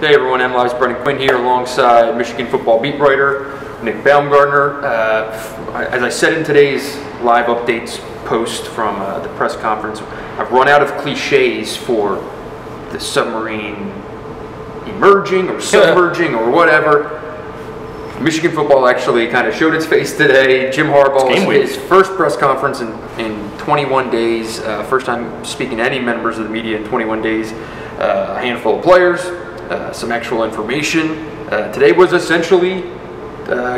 Hey everyone, MLive's Brendan Quinn here alongside Michigan football beat writer Nick Baumgardner. As I said in today's live updates post from the press conference, I've run out of cliches for the submarine emerging or submerging or whatever. Michigan football actually kind of showed its face today. Jim Harbaugh, his first press conference in 21 days, first time speaking to any members of the media in 21 days, a handful of players, some actual information. Today was essentially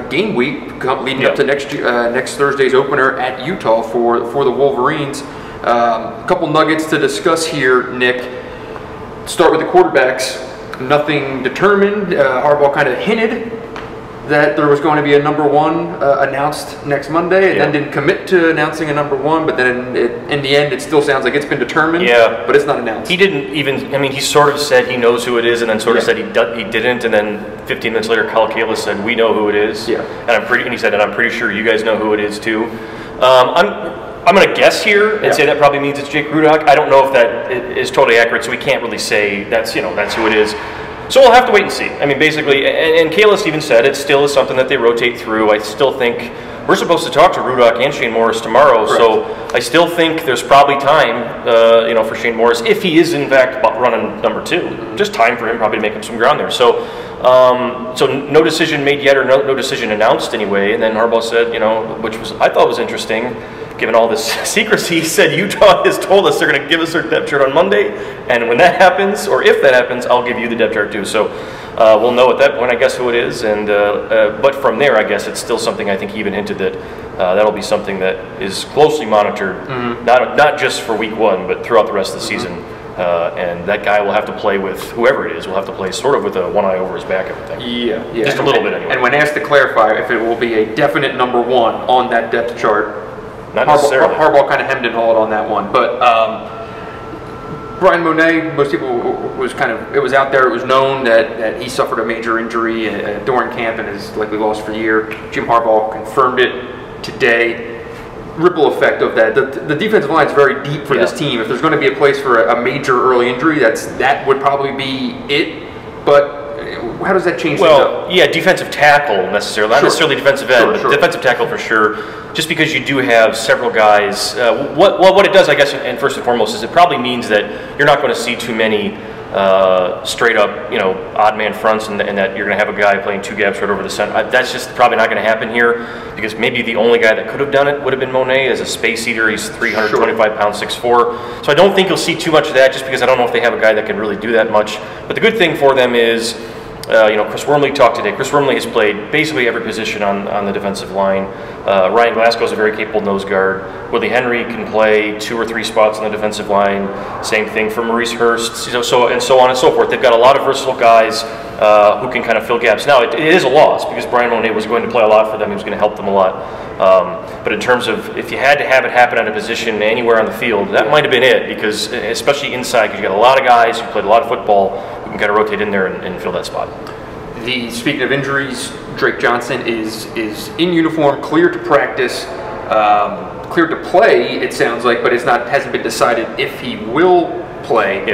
game week leading up to next Thursday's opener at Utah for the Wolverines. A couple nuggets to discuss here, Nick. Start with the quarterbacks. Nothing determined. Harbaugh kind of hinted that there was going to be a number one announced next Monday, and then didn't commit to announcing a number one, but then in the end it still sounds like it's been determined, but it's not announced. He didn't even, I mean, he sort of said he knows who it is, and then sort of said he didn't, and then 15 minutes later Kyle Kalis said, we know who it is, and he said, and I'm pretty sure you guys know who it is too. I'm going to guess here and say that probably means it's Jack Rudock. I don't know if that is totally accurate, so we can't really say that's who it is. So we'll have to wait and see. I mean, basically, and Kalis even said it still is something that they rotate through. I still think we're supposed to talk to Rudock and Shane Morris tomorrow, so I still think there's probably time, for Shane Morris, if he is in fact running number two. Just time for him probably to make up some ground there. So, so no decision made yet, or no decision announced anyway. And then Harbaugh said, which I thought was interesting, given all this secrecy, he said Utah has told us they're going to give us their depth chart on Monday, and when that happens, or if that happens, I'll give you the depth chart too. So we'll know at that point, I guess, who it is, and but from there, I guess it's still something. I think he even hinted that that'll be something that is closely monitored, not just for week one, but throughout the rest of the season. And that guy will have to play with whoever it is. Will have to play sort of with one eye over his back, I would think. Yeah. Just a little bit anyway. And when asked to clarify if it will be a definite number one on that depth chart, not necessarily. Harbaugh kind of hemmed and hawed on that one, but Brian Monet, most people it was out there. It was known that he suffered a major injury during camp and is likely lost for the year. Jim Harbaugh confirmed it today. Ripple effect of that. The defensive line is very deep for this team. If there's going to be a place for a major early injury, that would probably be it. But how does that change things up? Yeah, defensive tackle necessarily, not necessarily defensive end, but defensive tackle for sure. Just because you do have several guys, what it does, I guess, and first and foremost, is it probably means that you're not going to see too many straight up, odd man fronts, and that you're going to have a guy playing two gaps right over the center. That's just probably not going to happen here, because maybe the only guy that could have done it would have been Monet as a space eater. He's 325 pounds, 6'4". So I don't think you'll see too much of that, just because I don't know if they have a guy that can really do that much. But the good thing for them is, Chris Wormley talked today. Chris Wormley has played basically every position on the defensive line. Ryan Glasgow is a very capable nose guard. Willie Henry can play 2 or 3 spots on the defensive line. Same thing for Maurice Hurst, so and so on and so forth. They've got a lot of versatile guys who can kind of fill gaps. Now, it is a loss because Brian Monet was going to play a lot for them. He was going to help them a lot. But in terms of if you had to have it happen at a position anywhere on the field, that might have been it, because especially inside, because you got a lot of guys who played a lot of football who can kind of rotate in there and fill that spot. Speaking of injuries, Drake Johnson is in uniform, cleared to practice, cleared to play, it sounds like, but hasn't been decided if he will play.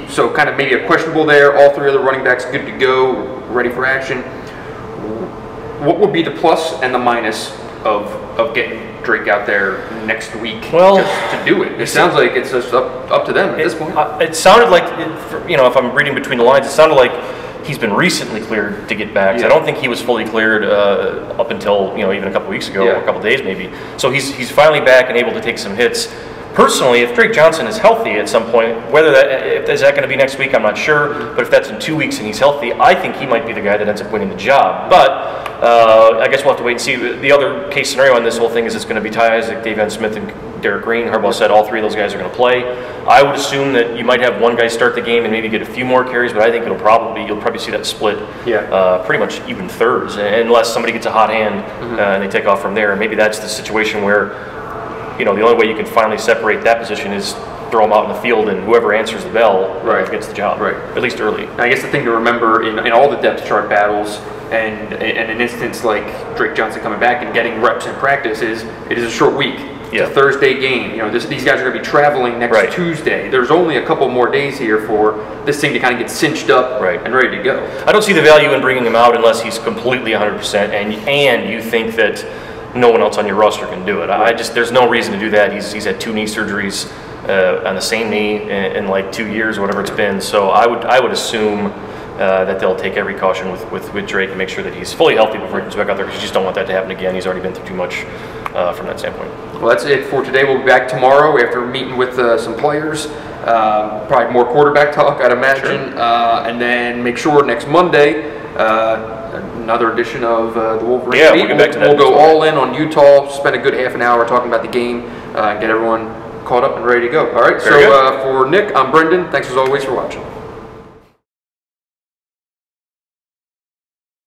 So kind of maybe a questionable there. All 3 other running backs good to go, ready for action. What would be the plus and the minus of getting Drake out there next week just to do it? It sounds like it's just up to them at this point. It sounded like, if I'm reading between the lines, it sounded like he's been recently cleared to get back. I don't think he was fully cleared up until even a couple weeks ago, or a couple days maybe. So he's finally back and able to take some hits. Personally, if Drake Johnson is healthy at some point, is that going to be next week, I'm not sure. But if that's in 2 weeks and he's healthy, I think he might be the guy that ends up winning the job. But I guess we'll have to wait and see. The other case scenario on this whole thing is it's going to be Ty Isaac, Davion Smith, and Derek Green. Harbaugh said all 3 of those guys are going to play. I would assume that you might have one guy start the game and maybe get a few more carries, but I think you'll probably see that split pretty much even thirds, unless somebody gets a hot hand and they take off from there. Maybe that's the situation where the only way you can finally separate that position is throw them out in the field, and whoever answers the bell gets the job, at least early. I guess the thing to remember in all the depth chart battles, and in an instance like Drake Johnson coming back and getting reps in practice, is it is a short week. to Thursday game. You know, these guys are going to be traveling next Tuesday. There's only a couple more days here for this thing to kind of get cinched up and ready to go. I don't see the value in bringing him out unless he's completely 100% and you think that no one else on your roster can do it. There's no reason to do that. He's had 2 knee surgeries on the same knee in like 2 years or whatever it's been. So I would assume that they'll take every caution with Drake and make sure that he's fully healthy before he comes back out there, because you just don't want that to happen again. He's already been through too much from that standpoint. Well, that's it for today. We'll be back tomorrow after meeting with some players. Probably more quarterback talk, I'd imagine. And then make sure next Monday, another edition of the Wolverine. Yeah, we'll get back to that. We'll go all in on Utah, spend a good half an hour talking about the game, and get everyone caught up and ready to go. All right, so for Nick, I'm Brendan. Thanks as always for watching.